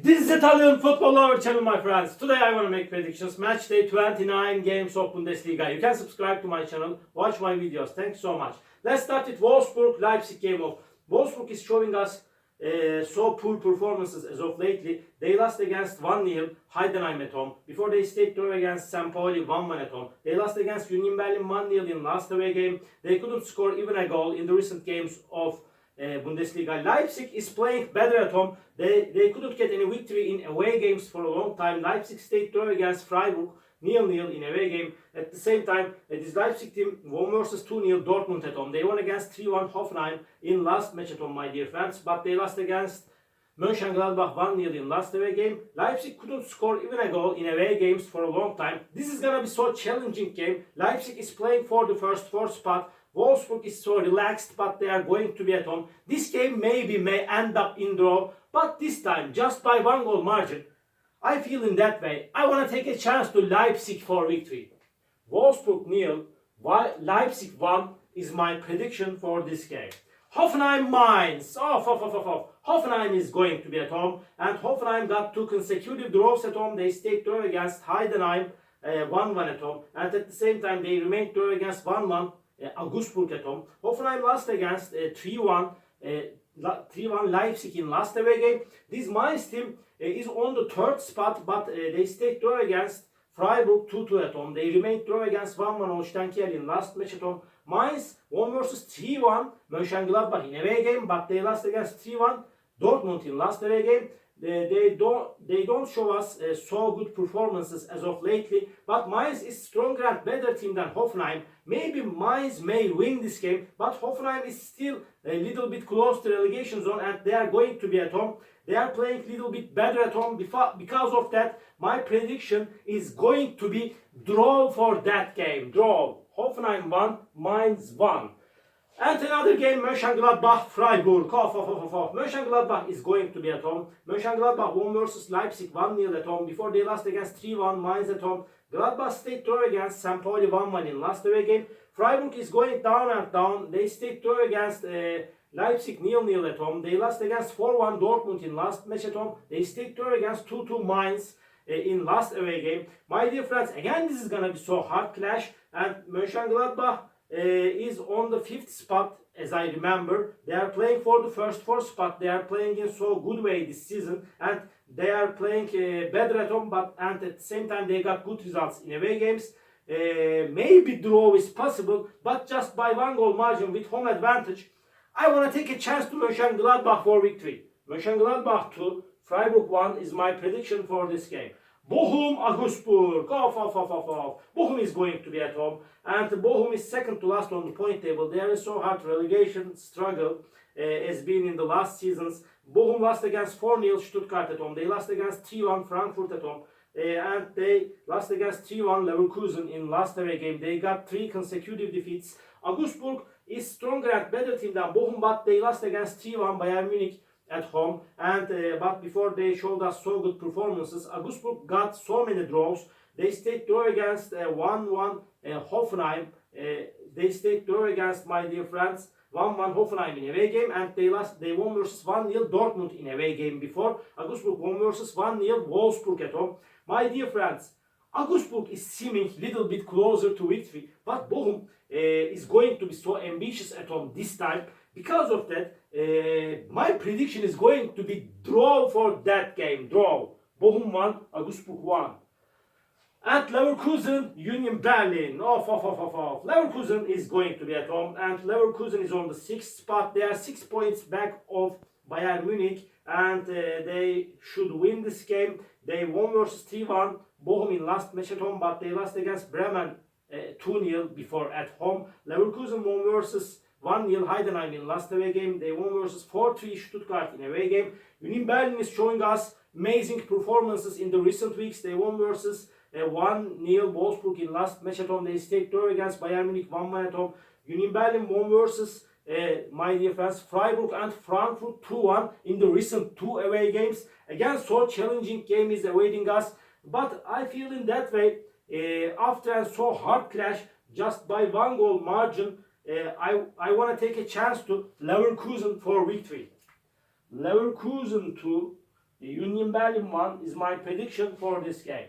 This is Italian football lover channel, my friends. Today I want to make predictions. Match day 29 games of Bundesliga. You can subscribe to my channel, watch my videos. Thanks so much. Let's start with Wolfsburg-Leipzig game of. Wolfsburg is showing us so poor performances as of lately. They lost against 1-0 Heidenheim at home. Before they stayed draw against St. Pauli 1-1 at home. They lost against Union Berlin 1-0 in last away game. They couldn't score even a goal in the recent games of Bundesliga. Leipzig is playing better at home. They couldn't get any victory in away games for a long time. Leipzig stayed draw against Freiburg 0-0 in away game. At the same time, this Leipzig team won versus 2-0 Dortmund at home. They won against 3-1 Hoffenheim in last match at home, my dear friends. But they lost against Mönchengladbach 1-0 in last away game. Leipzig couldn't score even a goal in away games for a long time. This is gonna be so challenging game. Leipzig is playing for the first four spot. Wolfsburg is so relaxed, but they are going to be at home. This game may end up in draw, but this time just by 1 goal margin. I feel in that way. I want to take a chance to Leipzig for victory. Wolfsburg 0, Leipzig 1 is my prediction for this game. Hoffenheim Mainz. Hoffenheim is going to be at home, and Hoffenheim got 2 consecutive draws at home. They stayed draw against Heidenheim 1-1 at home, and at the same time they remained draw against 1-1 Augsburg at home. Hoffenheim lost against 3-1 Leipzig in last away game. This Mainz team is on the 3rd spot, but they stayed draw against Freiburg 2-2 at home. They remained draw against 1-1 Holstein Kiel in last match at home. Mainz won versus 3-1 Mönchengladbach in away game, but they lost against 3-1 Dortmund in last away game. They don't show us so good performances as of lately, but Mainz is stronger and better team than Hoffenheim. Maybe Mainz may win this game, but Hoffenheim is still a little bit close to relegation zone, and they are going to be at home. They are playing a little bit better at home. Because of that, my prediction is going to be draw for that game. Draw. Hoffenheim 1, Mainz 1. And another game, Mönchengladbach-Freiburg. Mönchengladbach is going to be at home. Mönchengladbach won versus Leipzig 1-0 at home. Before they lost against 3-1 Mainz at home. Gladbach stayed draw against St. Pauli 1-1 in last away game. Freiburg is going down and down. They stayed draw against Leipzig 0-0 at home. They lost against 4-1 Dortmund in last match at home. They stayed draw against 2-2 Mainz in last away game. My dear friends, again this is gonna be so hard clash, and Mönchengladbach is on the 5th spot, as I remember. They are playing for the first 4 spot. They are playing in so good way this season, and they are playing better at home, and at the same time they got good results in away games. Maybe draw is possible, but just by 1 goal margin with home advantage. I want to take a chance to Mönchengladbach for victory. Mönchengladbach 2, Freiburg 1 is my prediction for this game. Bochum, Augsburg. Bochum is going to be at home, and Bochum is second to last on the point table. They are in so hard relegation struggle as been in the last seasons. Bochum lost against 4-0 Stuttgart at home. They lost against 3-1 Frankfurt at home. And they lost against 3-1 Leverkusen in last away game. They got 3 consecutive defeats. Augsburg is stronger and better team than Bochum, but they lost against 3-1 Bayern Munich at home, and but before they showed us so good performances, Augsburg got so many draws. They stayed draw against 1-1 Hoffenheim. They stayed draw against, my dear friends, 1-1 Hoffenheim in away game, and they won versus 1-0 Dortmund in away game before. Augsburg won versus 1-0 Wolfsburg at home. My dear friends, Augsburg is seeming little bit closer to victory, but Bochum is going to be so ambitious at home this time. Because of that, my prediction is going to be draw for that game. Draw. Bochum 1, Augsburg 1. And Leverkusen, Union Berlin. Leverkusen is going to be at home, and Leverkusen is on the 6th spot. They are 6 points back of Bayern Munich, and they should win this game. They won versus 3-1 Bochum in last match at home, but they lost against Bremen 2-0 before at home. Leverkusen won versus 1-0 Heidenheim in last away game. They won versus 4-3 Stuttgart in away game. Union Berlin is showing us amazing performances in the recent weeks. They won versus 1-0 Wolfsburg in last match at home. They stayed draw against Bayern Munich 1-1 at home. Union Berlin won versus my dear friends Freiburg and Frankfurt 2-1 in the recent 2 away games. Again, so challenging game is awaiting us, but I feel in that way after a so hard clash, just by 1 goal margin, I want to take a chance to Leverkusen for victory. Leverkusen 2, Union Berlin 1 is my prediction for this game.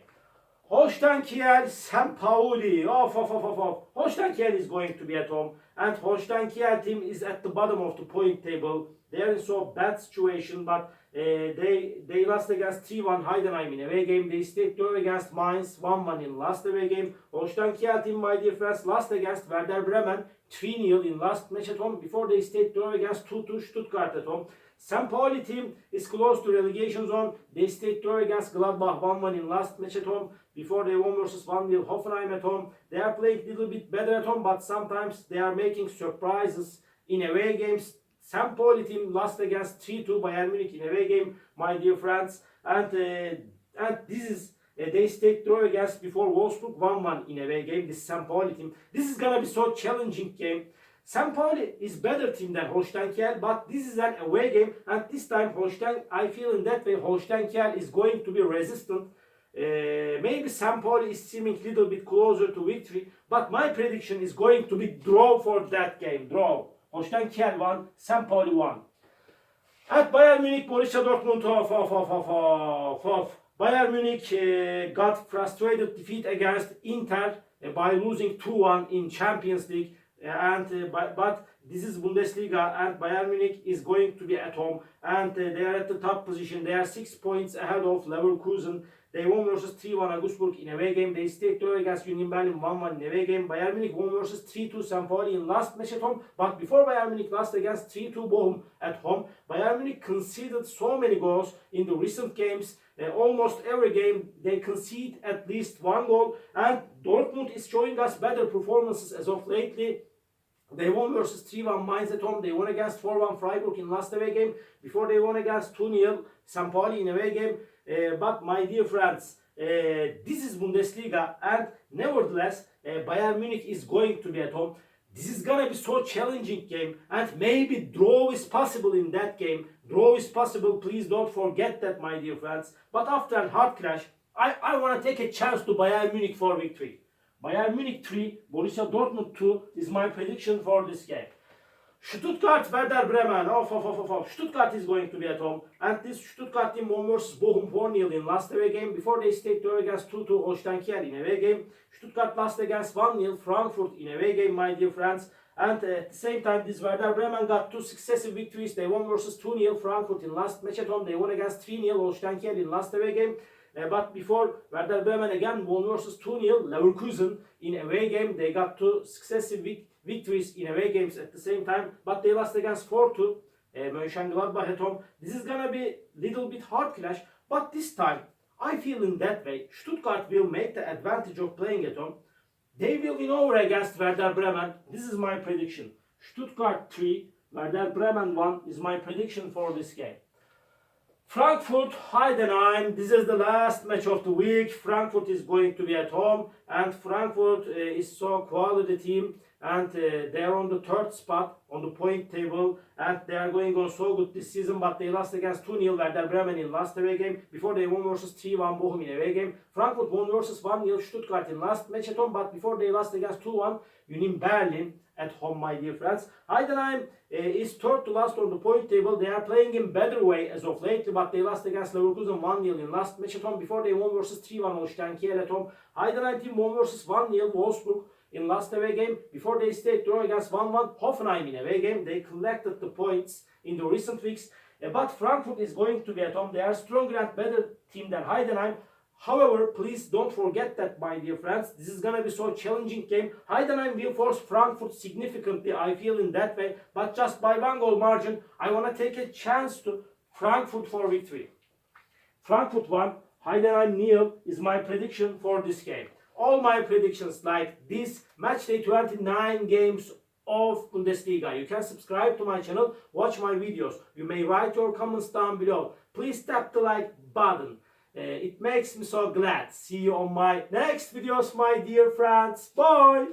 Holstein Kiel, St. Pauli. Holstein Kiel is going to be at home. And Holstein Kiel team is at the bottom of the point table. They are in so bad situation, but they lost against 3-1 Heidenheim in away game. They stayed draw against Mainz 1-1 in last away game. Holstein Kiel team, my dear friends, lost against Werder Bremen 3-0 in last match at home before they stayed draw against 2-2 Stuttgart at home. St. Pauli team is close to relegation zone. They stayed draw against Gladbach 1-1 in last match at home before they won versus 1-0 Hoffenheim at home. They are playing a little bit better at home, but sometimes they are making surprises in away games. St. Pauli team lost against 3-2 Bayern Munich in away game, my dear friends. And this is they stayed draw against before Wolfsburg 1-1 in away game. This St. Pauli team. This is gonna be so challenging game. St. Pauli is better team than Holstein Kiel, but this is an away game, and this time Holstein, I feel in that way, Holstein Kiel is going to be resistant. Maybe St. Pauli is seeming a little bit closer to victory, but my prediction is going to be draw for that game. Draw. Holstein Kiel 1, St. Pauli 1. At Bayern Munich, Borussia Dortmund Bayern Munich got frustrated defeat against Inter by losing 2-1 in Champions League. But this is Bundesliga, and Bayern Munich is going to be at home, and they are at the top position. They are 6 points ahead of Leverkusen. They won versus 3-1 Augsburg in away game. They stayed draw against Union Berlin 1-1 in away game. Bayern Munich won versus 3-2 St. Pauli in last match at home. But before Bayern Munich lost against 3-2 Bochum at home, Bayern Munich conceded so many goals in the recent games. Almost every game they concede at least one goal, and Dortmund is showing us better performances as of lately. They won versus 3-1 Mainz at home. They won against 4-1 Freiburg in last away game. Before they won against 2-0 St. Pauli in away game. But my dear friends, this is Bundesliga, and nevertheless Bayern Munich is going to be at home. This is gonna be so challenging game, and maybe draw is possible in that game. Draw is possible. Please don't forget that, my dear friends. But after a hard clash, I want to take a chance to Bayern Munich for victory. Bayern Munich 3, Borussia Dortmund 2 is my prediction for this game. Stuttgart, Werder Bremen. Stuttgart is going to be at home. And this Stuttgart team won versus Bochum 4-0 in last away game. Before they stayed draw against 2-2 Holstein Kiel in away game. Stuttgart lost against 1-0 Frankfurt in away game, my dear friends. And at the same time, this Werder Bremen got 2 successive victories. They won versus 2-0 Frankfurt in last match at home. They won against 3-0 Holstein Kiel in last away game. But before, Werder Bremen again won versus 2-0 Leverkusen in away game. They got 2 successive victories in away games at the same time, but they lost against 4-2 Mönchengladbach at home. This is gonna be little bit hard clash, but this time I feel in that way Stuttgart will make the advantage of playing at home. They will win over against Werder Bremen. This is my prediction. Stuttgart 3, Werder Bremen 1 is my prediction for this game. Frankfurt, Heidenheim. This is the last match of the week. Frankfurt is going to be at home, and Frankfurt is so quality team, and they are on the 3rd spot on the point table, and they are going on so good this season, but they lost against 2-0 Werder Bremen in last away game. Before they won versus 3-1 Bochum in away game. Frankfurt won versus 1-0 Stuttgart in last match at home, but before they lost against 2-1 Union Berlin at home, my dear friends. Heidenheim is 3rd to last on the point table. They are playing in better way as of lately, but they lost against Leverkusen 1-0 in last match at home. Before they won versus 3-1 Holstein Kiel at home. Heidenheim team won versus 1-0 Wolfsburg in last away game. Before they stayed draw against 1-1 Hoffenheim in away game. They collected the points in the recent weeks. But Frankfurt is going to be at home. They are stronger and better team than Heidenheim. However, please don't forget that, my dear friends, this is gonna be so challenging game. Heidenheim will force Frankfurt significantly, I feel in that way, but just by 1 goal margin, I wanna take a chance to Frankfurt for victory. Frankfurt 1, Heidenheim 0 is my prediction for this game. All my predictions like this matchday 29 games of Bundesliga. You can subscribe to my channel, watch my videos. You may write your comments down below. Please tap the like button. It makes me so glad. See you on my next videos, my dear friends. Bye!